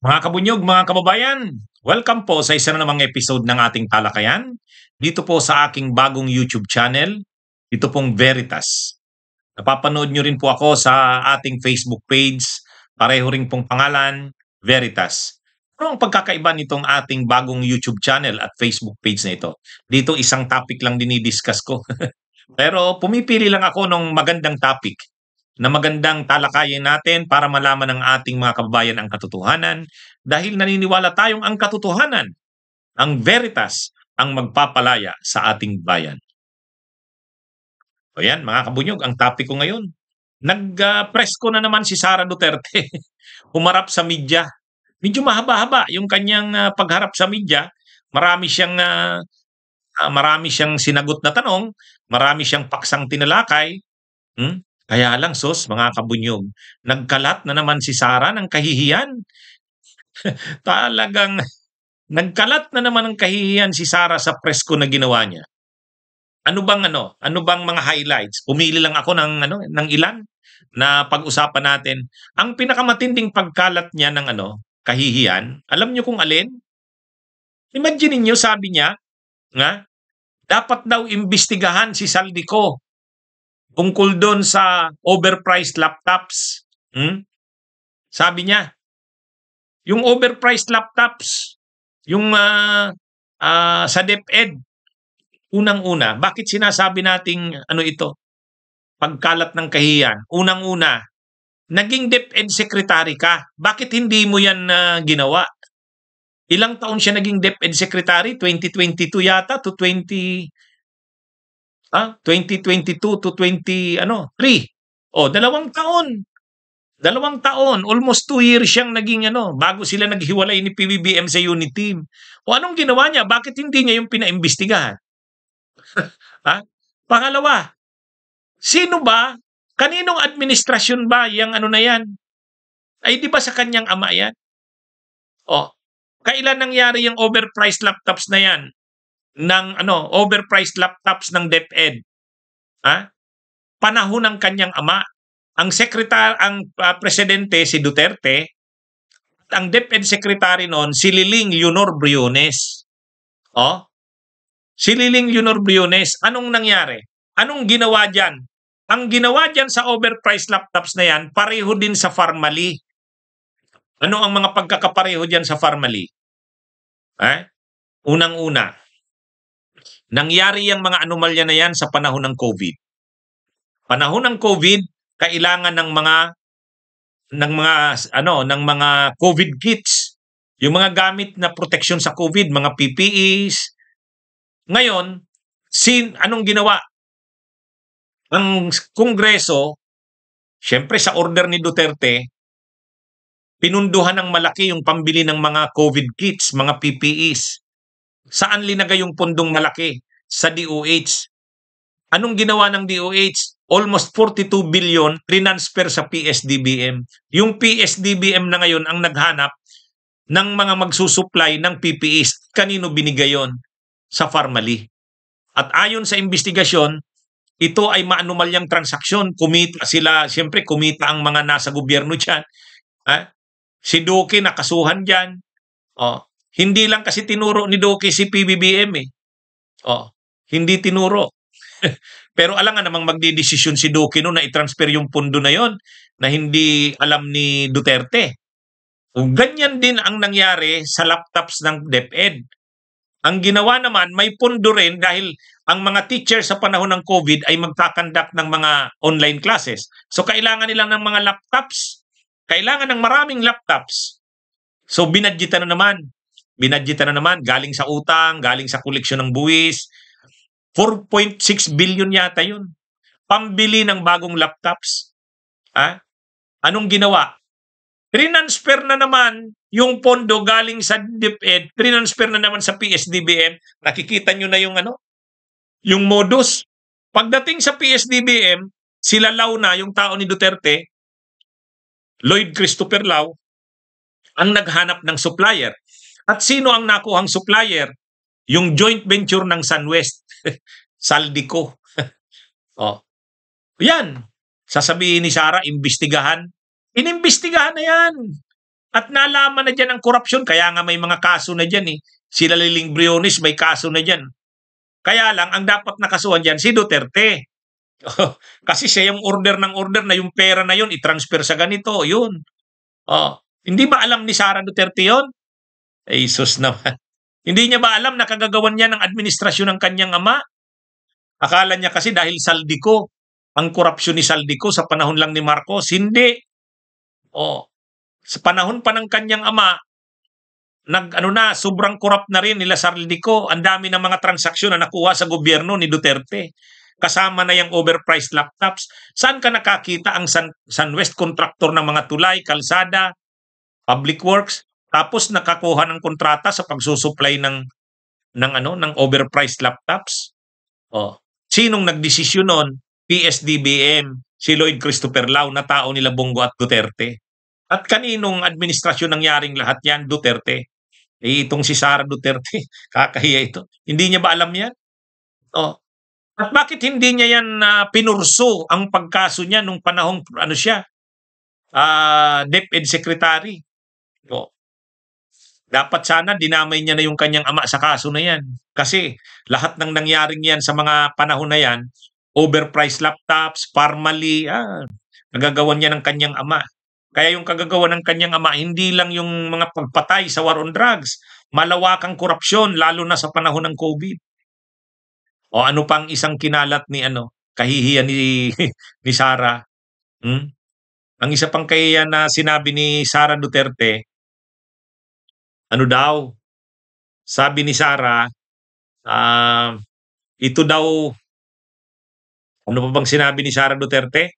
Mga kabunyog, mga kababayan, welcome po sa isa na namang episode ng ating talakayan. Dito po sa aking bagong YouTube channel, ito pong Veritas. Napapanood nyo rin po ako sa ating Facebook page, pareho rin pong pangalan, Veritas. Ano ang pagkakaiba nitong ating bagong YouTube channel at Facebook page na ito? Dito isang topic lang dinidiscuss ko. Pero pumipili lang ako ng magandang topic na magandang talakayin natin para malaman ng ating mga kababayan ang katotohanan dahil naniniwala tayong ang katotohanan, ang veritas, ang magpapalaya sa ating bayan. O yan, mga kabunyog, ang topic ko ngayon. Nag-press ko na naman si Sara Duterte. Humarap sa media. Medyo mahaba-haba yung kanyang pagharap sa media. Marami siyang sinagot na tanong, marami siyang paksang tinalakay. Kaya lang sus, mga kabunyog, nagkalat na naman si Sara ng kahihiyan. Talagang nagkalat na naman ng kahihiyan si Sara sa press ko na ginawa niya. Ano bang mga highlights? Pumili lang ako ng ilan na pag-usapan natin. Ang pinakamatinding pagkalat niya ng kahihiyan, alam niyo kung alin? Imagine niyo, sabi niya, nga, dapat daw imbestigahan si Saldico tungkol doon sa overpriced laptops. Sabi niya, yung overpriced laptops, yung sa DepEd, unang-una, bakit sinasabi nating ito? Pagkalat ng kahiyan. Unang-una, naging DepEd secretary ka. Bakit hindi mo yan ginawa? Ilang taon siya naging DepEd secretary? 2022 yata to 2022 to 23. O, 2 taon. 2 taon, almost 2 years siyang naging bago sila naghiwalay ni PBBM sa unit team. O anong ginawa niya? Bakit hindi niya yung pinaimbestigahan? Pangalawa, sino ba? Kaninong administrasyon ba yung na yan? Ay di ba sa kanyang ama yan? O, kailan nangyari yung overpriced laptops na yan? Overpriced laptops ng DepEd? Panahon ng kanyang ama. Ang presidente si Duterte, ang DepEd secretary noon si Liling Leonor Briones. Si Liling Leonor Briones, anong nangyari? Anong ginawa diyan? Ang ginawa diyan sa overpriced laptops na yan, pareho din sa Pharmally. Ano ang mga pagkakapareho diyan sa Pharmally? Unang-una, nangyari yung mga anomalya na yan sa panahon ng COVID. Panahon ng COVID, kailangan ng mga COVID kits, yung mga gamit na protection sa COVID, mga PPEs. Ngayon, anong ginawa? Ang Kongreso, syempre sa order ni Duterte, pinunduhan ng malaki yung pambili ng mga COVID kits, mga PPEs. Saan linagay yung pundong malaki? Sa DOH. Anong ginawa ng DOH? Almost 42 billion transfer sa PSDBM. Yung PSDBM na ngayon ang naghanap ng mga magsusupply ng PPEs. Kanino binigay yon? Sa Pharmally. At ayon sa investigasyon, ito ay maanumalyang transaksyon. Kumita sila, siyempre kumita ang mga nasa gobyerno dyan. Si Duque nakasuhan dyan. Hindi lang kasi tinuro ni Duque si PBBM hindi tinuro. Pero alam nga namang magdidesisyon si Duque no na i-transfer yung pundo na yon na hindi alam ni Duterte. Ganyan din ang nangyari sa laptops ng DepEd. Ang ginawa naman, may pundo rin dahil ang mga teacher sa panahon ng COVID ay magkakandak ng mga online classes. So kailangan nila ng mga laptops. Kailangan ng maraming laptops. So binadgetan na naman. Galing sa utang, galing sa koleksyon ng buwis. 4.6 billion yata yun. Pambili ng bagong laptops. Anong ginawa? Transfer na naman yung pondo galing sa DepEd, transfer na naman sa PSDBM. Nakikita nyo na yung modus. Pagdating sa PSDBM, sila Lau na, yung tao ni Duterte, Lloyd Christopher Lau, ang naghanap ng supplier. At sino ang nakuhang supplier? Yung joint venture ng SunWest, Saldico. Yan. Sasabihin ni Sara, imbestigahan. Inimbestigahan na yan. At nalaman na diyan ang korupsyon, kaya nga may mga kaso na diyan eh. Sila Liling Briones may kaso na diyan. Kaya lang, ang dapat nakasuhan diyan si Duterte. Kasi siya yung order na yung pera na yun, i-transfer sa ganito, yun. Oh, hindi ba alam ni Sara Duterte yun? Ay, sus naman. Hindi niya ba alam na kagagawan niya ng administrasyon ng kanyang ama? Akala niya kasi dahil Saldico, ang korupsyon ni Saldico sa panahon lang ni Marcos. Hindi. Oh, sa panahon pa ng kanyang ama, sobrang corrupt na rin nila Saldico. Ang dami ng mga transaksyon na nakuha sa gobyerno ni Duterte. Kasama na yung overpriced laptops. Saan ka nakakita ang Sunwest contractor ng mga tulay, kalsada, public works, tapos nakakuha ng kontrata sa pagsusupply ng overpriced laptops? Oh. Sinong nagdesisyon noon? PSDBM, si Lloyd Christopher Lau na tao nila Bongo at Duterte. At kaninong administrasyon nangyaring lahat yan? Duterte. Itong si Sara Duterte, kakahiya ito. Hindi niya ba alam yan? Oh. At bakit hindi niya yan pinurso ang pagkaso niya nung panahong DepEd Secretary? Oh. Dapat sana dinamay niya na yung kanyang ama sa kaso na yan. Kasi lahat ng nangyaring yan sa mga panahon na yan, overpriced laptops, formally, nagagawan niya ng kanyang ama. Kaya yung kagagawa ng kanyang ama, hindi lang yung mga pagpatay sa war on drugs, malawakang korupsyon, lalo na sa panahon ng COVID. O ano pang isang kinalat ni kahihiyan ni ni Sara. Ang isa pang kahihiyan na sinabi ni Sara Duterte, daw, sabi ni Sara, ito daw, ano pa bang sinabi ni Sara Duterte?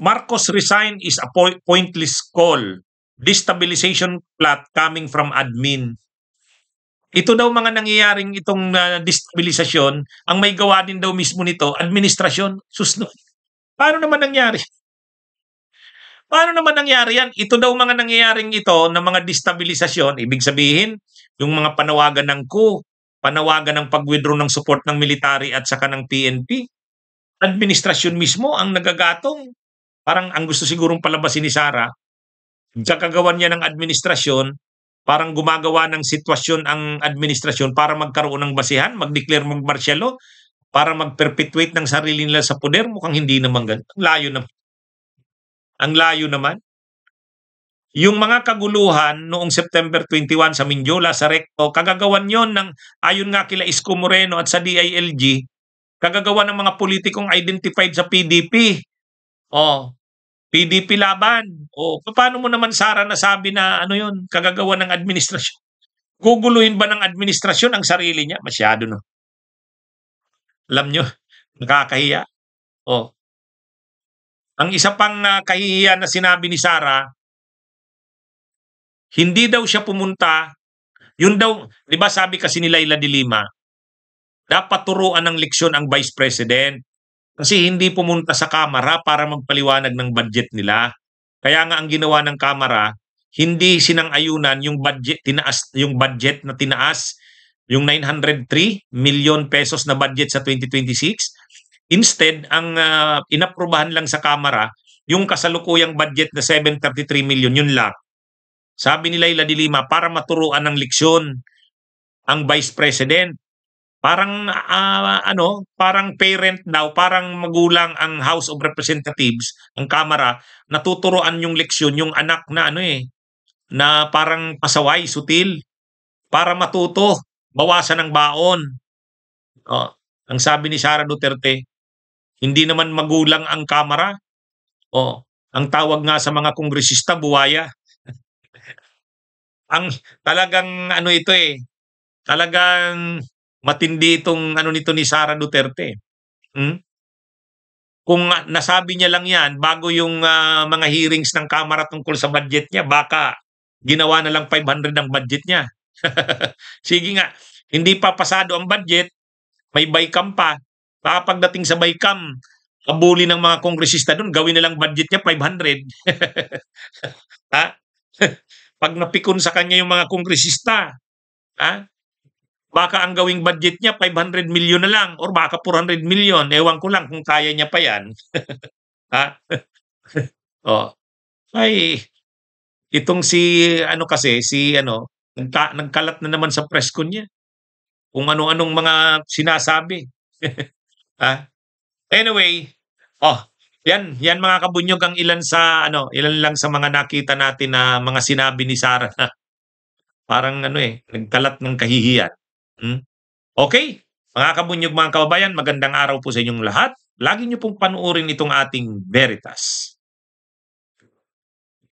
Marcos resign is a pointless call. Destabilization plot coming from admin. Ito daw mga nangyayaring itong destabilisasyon, ang may gawa din daw mismo nito, administrasyon. Susno. Paano naman nangyari? Paano naman nangyari yan? Ito daw mga nangyayaring ito na mga destabilisasyon, ibig sabihin, yung mga panawagan ng coup, panawagan ng pag-withdraw ng support ng military at saka ng PNP, administrasyon mismo ang nagagatong. Parang ang gusto sigurong palabasin ni Sara, kakagawan niya ng administrasyon, parang gumagawa ng sitwasyon ang administrasyon para magkaroon ng basihan, mag-declare mag-martial law, para mag-perpetuate ng sarili nila sa poder. Mukhang hindi naman ganun. Ang layo naman. Ang layo naman. Yung mga kaguluhan noong September 21 sa Mindiola, sa Recto, kagagawan yon ng, ayon nga kila Isko Moreno at sa DILG, kagagawa ng mga politikong identified sa PDP. PDP laban. Paano mo naman, Sara, nasabi na yun, kagagawa ng administrasyon? Guguluhin ba ng administrasyon ang sarili niya? Masyado, no? Alam nyo, nakakahiya. Ang isa pang kahihiyan na sinabi ni Sara, hindi daw siya pumunta, yun daw, di ba sabi kasi ni Laila de Lima, dapat turuan ng leksyon ang Vice President. Kasi hindi pumunta sa Kamara para magpaliwanag ng budget nila. Kaya nga ang ginawa ng Kamara, hindi sinang-ayunan yung budget na tinaas, yung 903 million pesos na budget sa 2026. Instead, ang inaprubahan lang sa Kamara, yung kasalukuyang budget na 733 million, yun lang. Sabi ni Laila de Lima, para maturuan ng leksyon ang Vice President. Parang parang parent daw, parang magulang ang House of Representatives, ang Kamara, natuturoan yung leksyon yung anak na na parang pasaway, sutil, para matuto, bawasan ng baon. Ang sabi ni Sara Duterte, hindi naman magulang ang Kamara. Ang tawag nga sa mga kongresista, buwaya. Ang talagang ito talagang matindi itong nito ni Sara Duterte. Kung nasabi niya lang yan bago yung mga hearings ng Kamara tungkol sa budget niya, baka ginawa na lang 500 ang budget niya. Sige nga, hindi pa pasado ang budget, may BICAM pa. Baka pagdating sa BICAM, abuli ng mga kongresista doon, gawin na lang budget niya 500. Ha? Pag napikon sa kanya yung mga kongresista, baka ang gawing budget niya 500 million na lang or baka 400 million. Ewan ko lang kung kaya niya pa yan. Ay, itong si ano kasi, si ano, nagkalat na naman sa press con niya. Kung ano-anong mga sinasabi. Ah, anyway, oh, yan mga kabunyog ang ilan sa ano, ilan lang sa mga nakita natin na mga sinabi ni Sarah na parang ano nagkalat ng kahihiyan. Hmm. Okay, mga kabunyog, mga kababayan, magandang araw po sa inyong lahat. Lagi niyo pong panuorin itong ating Veritas.